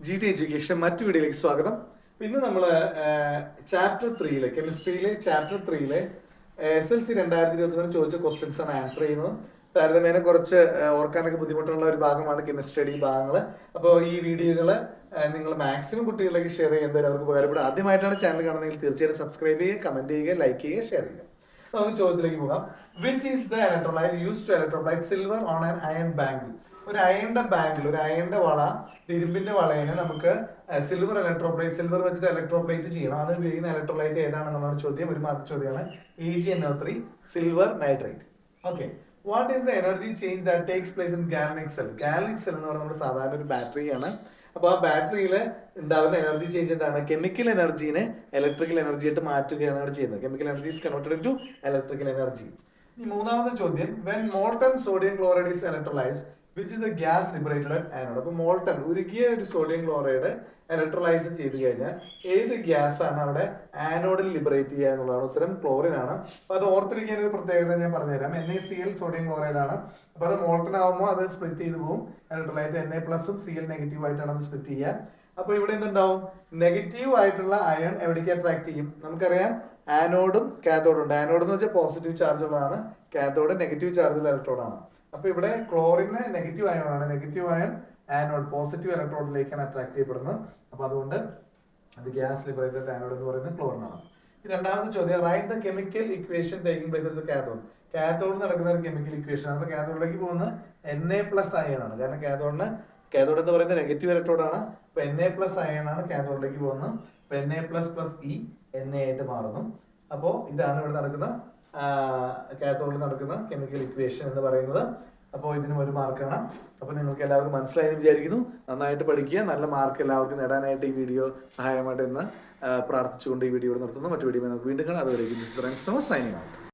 G T education മറ്റു വീഡിയോയിലേക്ക് സ്വാഗതം. ഇന്ന് നമ്മൾ ചാപ്റ്റർ 3 കെമിസ്ട്രിയിലെ ചാപ്റ്റർ 3 SLC 2021 ചോദിച്ച ക്വസ്റ്റ്യൻസ് ആണ് ആൻസർ ചെയ്യുന്നത്. താരതമ്യേന കുറച്ച് ഓർക്കാനൊക്കെ ബുദ്ധിമുട്ടുള്ള ഒരു ഭാഗമാണ് കെമിസ്ട്രിയുടെ ഈ ഭാഗങ്ങൾ. അപ്പോൾ ഈ വീഡിയോകൾ നിങ്ങൾ മാക്സിമം കുട്ടികളിലേക്ക് ഷെയർ ചെയ്യുന്നത് അവർക്ക് ഉപകാരപ്പെടും. ആദ്യമായിട്ടാണ് ചാനൽ കാണുന്നതെങ്കിൽ തീർച്ചയായിട്ടും സബ്സ്ക്രൈബ് ചെയ്യുക, കമന്റ് ചെയ്യുക, ലൈക്ക് ചെയ്യുക, ഷെയർ ചെയ്യുക. നമുക്ക് ചോദ്യത്തിലേക്ക് പോകാം. Which is the electrolyte used to electrolyte silver on an iron bangle? ഒരു അയണിന്റെ ബാങ്കിൽ, ഒരു അയണിന്റെ വള, ഇരുമ്പിന്റെ വളയെ നമുക്ക് സിൽവർ വെച്ചിട്ട് ഇലക്ട്രോപ്ലേറ്റ് ചെയ്യണം. അത് ഉപയോഗിക്കുന്ന ഇലക്ട്രോലൈറ്റ് ഏതാണെന്നുള്ളതാണ് ചോദ്യം. ഒരു മാർക്ക് ചോദ്യമാണ്. AgNO3 silver nitrate. Okay, what is the energy change that takes place in galvanic cell? Galvanic cell എന്ന് പറയുന്നത് നമ്മുടെ സാധാരണ ഒരു ബാറ്ററിയാണ്. അപ്പൊ ആ ബാറ്ററിയിൽ ഉണ്ടാകുന്ന എനർജി ചേഞ്ച് എന്താണ്? കെമിക്കൽ എനർജീനെ ഇലക്ട്രിക്കൽ എനർജി ആയിട്ട് മാറ്റുകയാണ് ചെയ്യുന്നത്. Chemical energy is converted into electrical energy. മൂന്നാമത്തെ ചോദ്യം, when molten sodium chloride is electrolyzed, which is the gas liberated at anode? അപ്പൊ മോൾട്ടൺ, ഉരുകിയ ഒരു സോഡിയം ക്ലോറൈഡ് ഇലക്ട്രോലൈസ് ചെയ്ത് കഴിഞ്ഞാൽ ഏത് ഗ്യാസ് ആണ് അവിടെ ആനോഡിൽ ലിബറേറ്റ് ചെയ്യുക എന്നുള്ളതാണ് ഉത്തരം. ക്ലോറിൻ ആണ്. അപ്പൊ അത് ഓർത്തിരിക്കാൻ ഒരു പ്രത്യേകത ഞാൻ പറഞ്ഞുതരാം. NaCl സോഡിയം ക്ലോറൈഡ് ആണ്. അപ്പൊ അത് മോൾട്ടൺ ആകുമ്പോൾ അത് സ്പ്ലിറ്റ് ചെയ്ത് പോകും. ഇലക്ട്രോലൈറ്റ് Na+ഉം Cl നെഗറ്റീവ് ആയിട്ടാണ് അത് സ്പ്ലിറ്റ് ചെയ്യുക. അപ്പൊ ഇവിടെ എന്തുണ്ടാവും? നെഗറ്റീവ് ആയിട്ടുള്ള അയൺ എവിടേക്ക് അട്രാക്ട് ചെയ്യും? നമുക്കറിയാം ആനോഡും കാഥോഡും ഉണ്ട്. ആനോഡ് എന്ന് വെച്ചാൽ പോസിറ്റീവ് ചാർജ് ഉള്ളതാണ്, കാഥോഡ് നെഗറ്റീവ് ചാർജുള്ള ഇലക്ട്രോഡ് ആണ്. അപ്പൊ ഇവിടെ ക്ലോറിന് നെഗറ്റീവ് അയൺ ആണ്. നെഗറ്റീവ് അയൺ ആനോഡ് പോസിറ്റീവ് ഇലക്ട്രോഡിലേക്കാണ് അട്രാക്ട് ചെയ്യപ്പെടുന്നത്. അപ്പൊ അതുകൊണ്ട് അത് ഗ്യാസ് ലിബറേറ്റഡ് ആനോഡ് എന്ന് പറയുന്നത് ക്ലോറിൻ ആണ്. രണ്ടാമത്തെ ചോദ്യം, write the chemical equation taking place at the cathode. Cathode നടക്കുന്ന ഒരു കെമിക്കൽ ഇക്വേഷൻ ആണ്. അപ്പൊ കാഥോഡിലേക്ക് പോകുന്നത് Na+ അയൺ ആണ്. കാരണം കാഥോഡ് എന്ന് പറയുന്നത് നെഗറ്റീവ് ഇലക്ട്രോഡ് ആണ്. അപ്പൊ Na+ അയൺ ആണ് കാഥോഡിലേക്ക് പോകുന്നത്. അപ്പൊ Na++E Na ആയിട്ട് മാറുന്നു. അപ്പോ ഇതാണ് ഇവിടെ നടക്കുന്ന കാഥോഡിൽ നടക്കുന്ന കെമിക്കൽ ഇക്വേഷൻ എന്ന് പറയുന്നത്. അപ്പോൾ ഇതിനും ഒരു മാർക്കാണ്. അപ്പോൾ നിങ്ങൾക്ക് എല്ലാവർക്കും മനസ്സിലായെന്ന് വിചാരിക്കുന്നു. നന്നായിട്ട് പഠിക്കുക, നല്ല മാർക്ക് എല്ലാവർക്കും നേടാനായിട്ട് ഈ വീഡിയോ സഹായമായിട്ട് എന്ന് പ്രാർത്ഥിച്ചുകൊണ്ട് ഈ വീഡിയോ നിർത്തുന്നു. മറ്റു വീഡിയോ നമുക്ക് വീണ്ടും കാണാം. അതുവരെ സൈനിങ് ഔട്ട്.